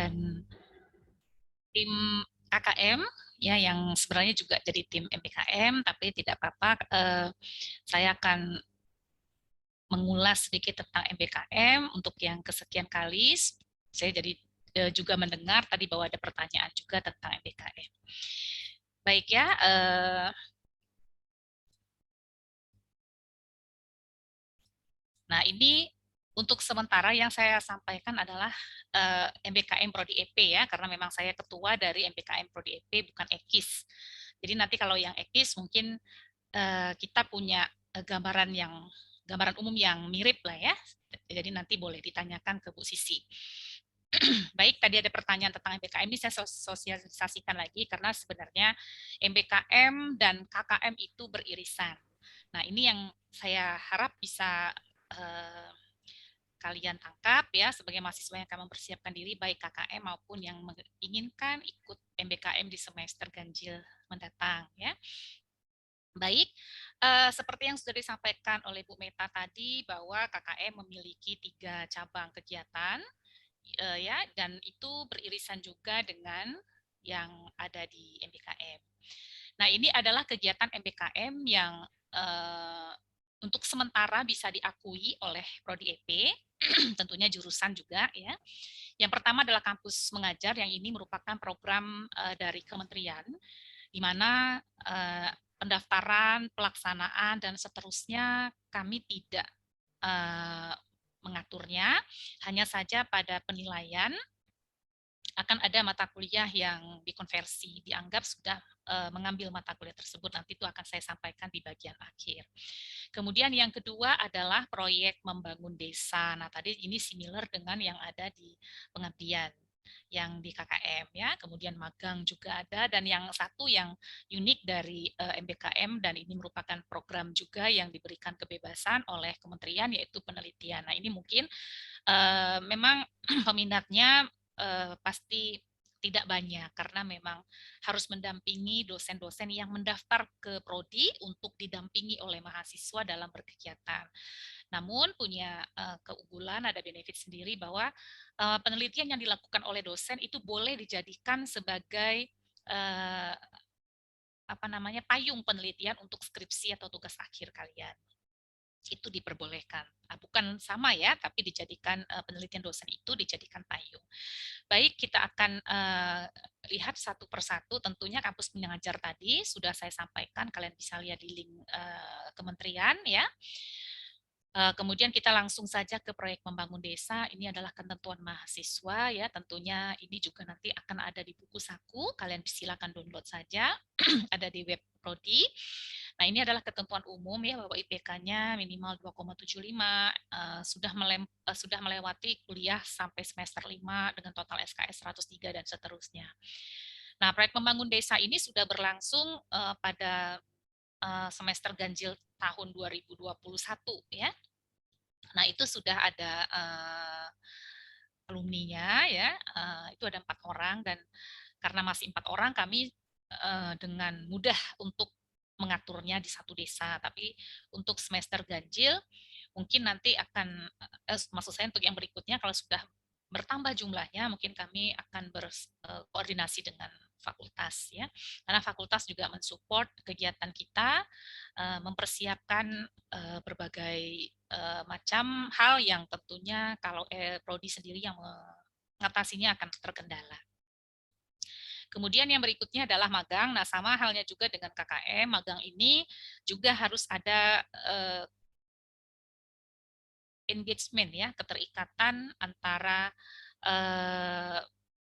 dan tim KKM ya yang sebenarnya juga jadi tim MBKM, tapi tidak apa-apa, saya akan mengulas sedikit tentang MBKM untuk yang kesekian kali. Saya jadi juga mendengar tadi bahwa ada pertanyaan juga tentang MBKM. Baik ya, nah ini untuk sementara yang saya sampaikan adalah MBKM Prodi EP ya, karena memang saya ketua dari MBKM Prodi EP, bukan EKIS. Jadi nanti kalau yang EKIS mungkin kita punya gambaran umum yang mirip lah ya. Jadi nanti boleh ditanyakan ke Bu Sisi. Baik, tadi ada pertanyaan tentang MBKM, ini saya sosialisasikan lagi karena sebenarnya MBKM dan KKM itu beririsan. Nah, ini yang saya harap bisa kalian tangkap ya sebagai mahasiswa yang akan mempersiapkan diri baik KKM maupun yang menginginkan ikut MBKM di semester ganjil mendatang ya. Baik, seperti yang sudah disampaikan oleh Bu Meta tadi bahwa KKM memiliki 3 cabang kegiatan ya, dan itu beririsan juga dengan yang ada di MBKM. Nah, ini adalah kegiatan MBKM yang untuk sementara bisa diakui oleh Prodi EP, tentunya jurusan juga ya. Yang pertama adalah kampus mengajar, yang ini merupakan program dari kementerian, di mana pendaftaran, pelaksanaan, dan seterusnya kami tidak mengaturnya, hanya saja pada penilaian akan ada mata kuliah yang dikonversi, dianggap sudah mengambil mata kuliah tersebut, nanti itu akan saya sampaikan di bagian akhir. Kemudian yang kedua adalah proyek membangun desa. Nah, tadi ini similar dengan yang ada di pengabdian yang di KKM ya, kemudian magang juga ada, dan yang satu yang unik dari MBKM dan ini merupakan program juga yang diberikan kebebasan oleh kementerian yaitu penelitian. Nah, ini mungkin memang peminatnya pasti tidak banyak karena memang harus mendampingi dosen-dosen yang mendaftar ke prodi untuk didampingi oleh mahasiswa dalam berkegiatan. Namun punya keunggulan, ada benefit sendiri bahwa penelitian yang dilakukan oleh dosen itu boleh dijadikan sebagai payung penelitian untuk skripsi atau tugas akhir kalian. Itu diperbolehkan. Bukan sama ya, tapi dijadikan penelitian dosen itu dijadikan payung. Baik, kita akan lihat satu persatu. Tentunya kampus pengajar tadi sudah saya sampaikan, kalian bisa lihat di link kementerian ya. Kemudian kita langsung saja ke proyek membangun desa. Ini adalah ketentuan mahasiswa ya. Tentunya ini juga nanti akan ada di buku saku. Kalian silakan download saja. Ada di web prodi. Nah, ini adalah ketentuan umum ya, bahwa IPK-nya minimal 2,75, sudah melewati kuliah sampai semester 5 dengan total SKS 103 dan seterusnya. Nah, proyek membangun desa ini sudah berlangsung pada semester ganjil tahun 2021 ya. Nah, itu sudah ada alumninya ya, itu ada 4 orang, dan karena masih 4 orang kami dengan mudah untuk mengaturnya di satu desa. Tapi untuk semester ganjil mungkin nanti akan maksud saya untuk yang berikutnya kalau sudah bertambah jumlahnya mungkin kami akan berkoordinasi dengan fakultas ya, karena fakultas juga mensupport kegiatan kita, mempersiapkan berbagai macam hal yang tentunya kalau prodi sendiri yang mengatasinya akan terkendala. Kemudian yang berikutnya adalah magang. Nah, sama halnya juga dengan KKM, magang ini juga harus ada engagement ya, keterikatan antara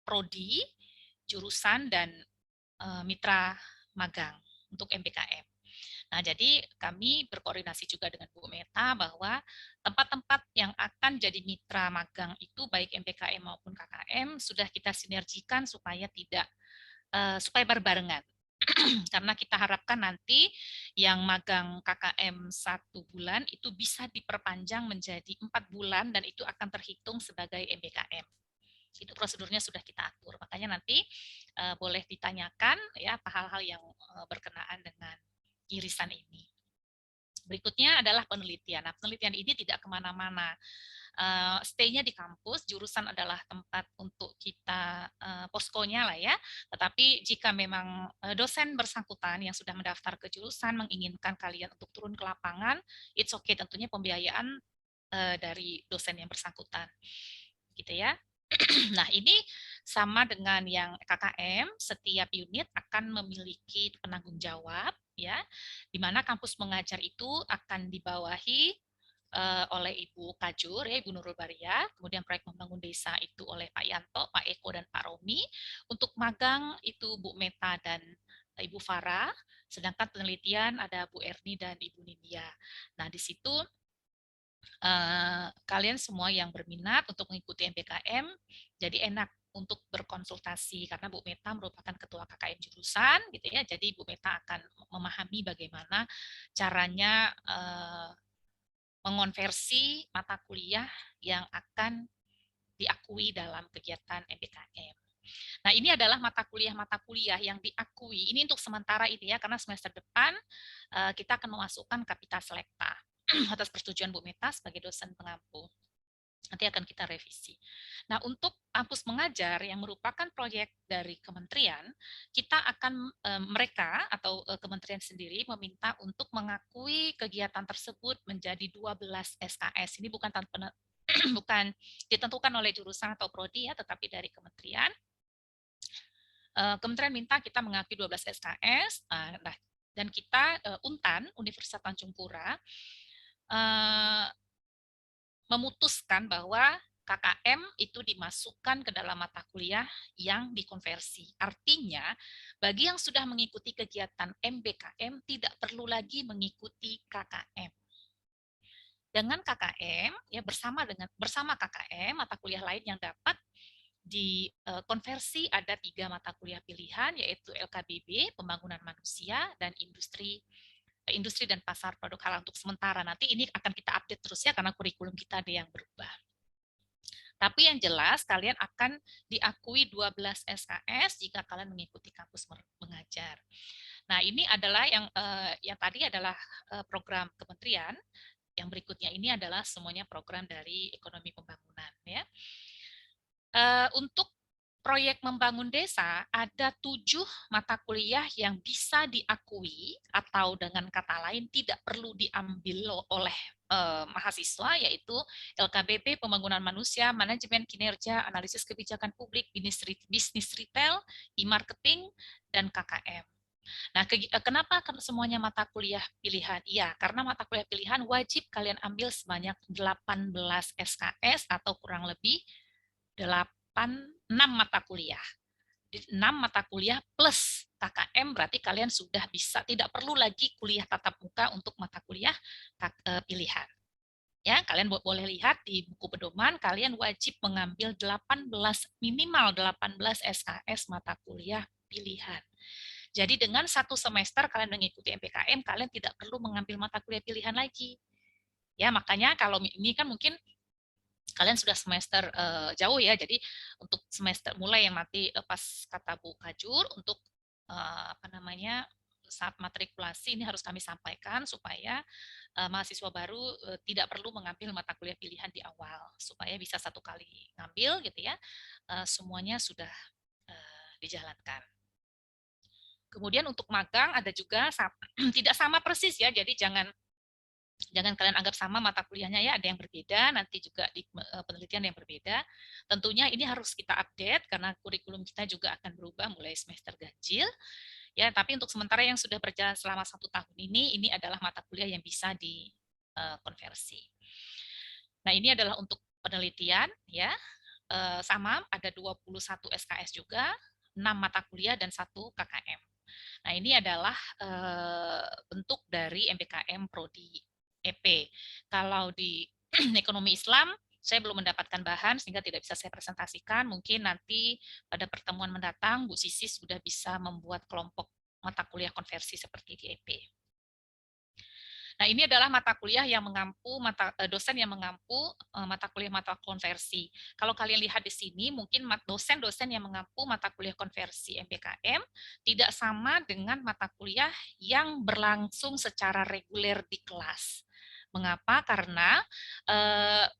prodi, jurusan, dan mitra magang untuk MBKM. Nah, jadi kami berkoordinasi juga dengan Bu Meta bahwa tempat-tempat yang akan jadi mitra magang itu baik MBKM maupun KKM sudah kita sinergikan supaya supaya berbarengan. Karena kita harapkan nanti yang magang KKM 1 bulan itu bisa diperpanjang menjadi 4 bulan dan itu akan terhitung sebagai MBKM. Itu prosedurnya sudah kita atur. Makanya nanti boleh ditanyakan ya hal-hal yang berkenaan dengan irisan ini. Berikutnya adalah penelitian. Nah, penelitian ini tidak kemana-mana. stay-nya di kampus, jurusan adalah tempat untuk kita poskonya lah ya. Tetapi jika memang dosen bersangkutan yang sudah mendaftar ke jurusan menginginkan kalian untuk turun ke lapangan, it's okay, tentunya pembiayaan dari dosen yang bersangkutan, gitu ya. Nah, ini sama dengan yang KKM, setiap unit akan memiliki penanggung jawab, ya, di mana kampus mengajar itu akan dibawahi oleh Ibu Kajur, ya, Ibu Nurul Baria, kemudian proyek membangun desa itu oleh Pak Yanto, Pak Eko, dan Pak Romi. Untuk magang itu Bu Meta dan Ibu Farah, sedangkan penelitian ada Bu Erni dan Ibu Nindya. Nah, di situ kalian semua yang berminat untuk mengikuti MBKM, jadi enak untuk berkonsultasi karena Bu Meta merupakan ketua KKM jurusan, gitu ya. Jadi Bu Meta akan memahami bagaimana caranya mengonversi mata kuliah yang akan diakui dalam kegiatan MBKM. Nah, ini adalah mata kuliah yang diakui. Ini untuk sementara ini ya, karena semester depan kita akan memasukkan Kapita Selekta atas persetujuan Bu Meta sebagai dosen pengampu. Nanti akan kita revisi. Nah, untuk kampus mengajar yang merupakan proyek dari kementerian, kita akan mereka atau kementerian sendiri meminta untuk mengakui kegiatan tersebut menjadi 12 SKS. Ini bukan tanpa bukan ditentukan oleh jurusan atau prodi ya, tetapi dari kementerian. Kementerian minta kita mengakui 12 SKS. Nah, dan kita Untan Universitas Tanjung Pura memutuskan bahwa KKM itu dimasukkan ke dalam mata kuliah yang dikonversi. Artinya, bagi yang sudah mengikuti kegiatan MBKM tidak perlu lagi mengikuti KKM. Dengan KKM, ya bersama KKM, mata kuliah lain yang dapat dikonversi ada 3 mata kuliah pilihan, yaitu LKBB, Pembangunan Manusia, dan Industri dan pasar produk halal untuk sementara. Nanti ini akan kita update terus ya, karena kurikulum kita ada yang berubah. Tapi yang jelas kalian akan diakui 12 SKS jika kalian mengikuti kampus mengajar. Nah, ini adalah yang tadi adalah program kementerian. Yang berikutnya ini adalah semuanya program dari ekonomi pembangunan ya. Untuk proyek membangun desa, ada 7 mata kuliah yang bisa diakui atau dengan kata lain tidak perlu diambil oleh mahasiswa, yaitu LKBP, Pembangunan Manusia, Manajemen Kinerja, Analisis Kebijakan Publik, Bisnis Retail, E-Marketing, dan KKM. Nah, kenapa semuanya mata kuliah pilihan? Iya, karena mata kuliah pilihan wajib kalian ambil sebanyak 18 SKS atau kurang lebih 6 mata kuliah. 6 mata kuliah plus KKM berarti kalian sudah bisa, tidak perlu lagi kuliah tatap muka untuk mata kuliah pilihan. Ya, kalian boleh lihat di buku pedoman, kalian wajib mengambil minimal 18 SKS mata kuliah pilihan. Jadi dengan 1 semester kalian mengikuti MBKM, kalian tidak perlu mengambil mata kuliah pilihan lagi. Ya, makanya kalau ini kan mungkin kalian sudah semester jauh ya, jadi untuk semester mulai yang nanti pas kata Bu Kajur untuk saat matrikulasi ini harus kami sampaikan supaya mahasiswa baru tidak perlu mengambil mata kuliah pilihan di awal, supaya bisa 1 kali ngambil gitu ya, semuanya sudah dijalankan. Kemudian untuk magang ada juga tidak sama persis ya, jadi jangan kalian anggap sama mata kuliahnya ya, ada yang berbeda, nanti juga di penelitian yang berbeda. Tentunya ini harus kita update karena kurikulum kita juga akan berubah mulai semester ganjil. Ya, tapi untuk sementara yang sudah berjalan selama 1 tahun ini adalah mata kuliah yang bisa dikonversi. Nah, ini adalah untuk penelitian ya. Sama ada 21 SKS juga, 6 mata kuliah dan 1 KKM. Nah, ini adalah bentuk dari MBKM Prodi EP. Kalau di ekonomi Islam, saya belum mendapatkan bahan sehingga tidak bisa saya presentasikan. Mungkin nanti pada pertemuan mendatang, Bu Sisi sudah bisa membuat kelompok mata kuliah konversi seperti di EP. Nah, ini adalah mata kuliah yang mengampu dosen yang mengampu mata kuliah konversi. Kalau kalian lihat di sini, mungkin dosen-dosen yang mengampu mata kuliah konversi MBKM tidak sama dengan mata kuliah yang berlangsung secara reguler di kelas. Mengapa? Karena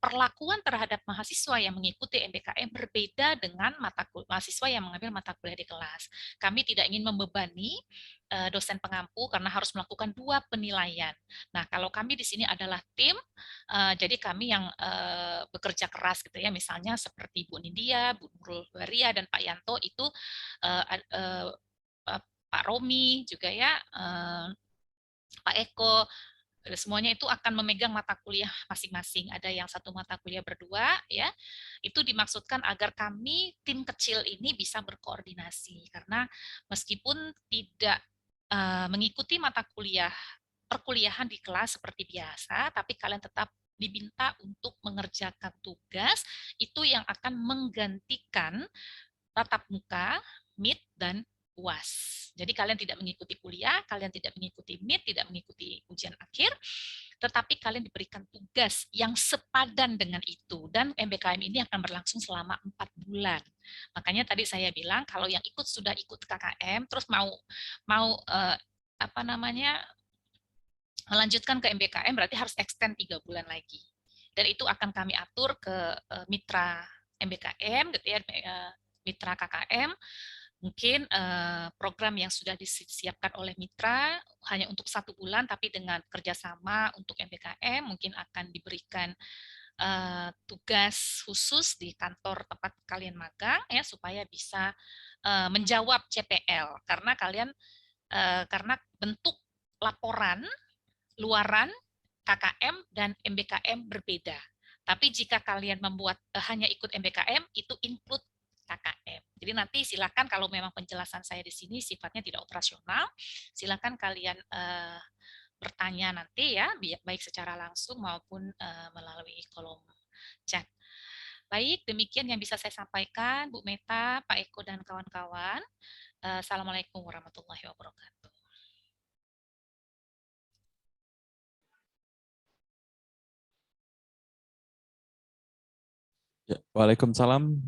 perlakuan terhadap mahasiswa yang mengikuti MBKM berbeda dengan mahasiswa yang mengambil mata kuliah di kelas. Kami tidak ingin membebani dosen pengampu karena harus melakukan 2 penilaian. Nah, kalau kami di sini adalah tim, jadi kami yang bekerja keras gitu ya, misalnya seperti Bu Nindya, Bu Nurul Waria, dan Pak Yanto itu Pak Romi juga ya, Pak Eko, semuanya itu akan memegang mata kuliah masing-masing. Ada yang satu mata kuliah berdua, ya. Itu dimaksudkan agar kami tim kecil ini bisa berkoordinasi karena meskipun tidak mengikuti mata kuliah perkuliahan di kelas seperti biasa, tapi kalian tetap diminta untuk mengerjakan tugas itu yang akan menggantikan tatap muka, Meet, dan UAS. Jadi kalian tidak mengikuti kuliah, kalian tidak mengikuti Meet, tidak mengikuti ujian akhir, tetapi kalian diberikan tugas yang sepadan dengan itu. Dan MBKM ini akan berlangsung selama 4 bulan. Makanya tadi saya bilang kalau yang sudah ikut KKM, terus mau apa namanya melanjutkan ke MBKM berarti harus extend 3 bulan lagi. Dan itu akan kami atur ke mitra MBKM, gitu ya, mitra KKM. Mungkin program yang sudah disiapkan oleh mitra hanya untuk 1 bulan, tapi dengan kerjasama untuk MBKM mungkin akan diberikan tugas khusus di kantor tempat kalian magang ya supaya bisa menjawab CPL karena kalian karena bentuk laporan luaran KKM dan MBKM berbeda. Tapi jika kalian membuat hanya ikut MBKM, itu include KKM. Jadi nanti silakan kalau memang penjelasan saya di sini sifatnya tidak operasional, silakan kalian bertanya nanti ya, baik secara langsung maupun melalui kolom chat. Baik, demikian yang bisa saya sampaikan, Bu Meta, Pak Eko, dan kawan-kawan. Assalamualaikum warahmatullahi wabarakatuh. Ya, Waalaikumsalam.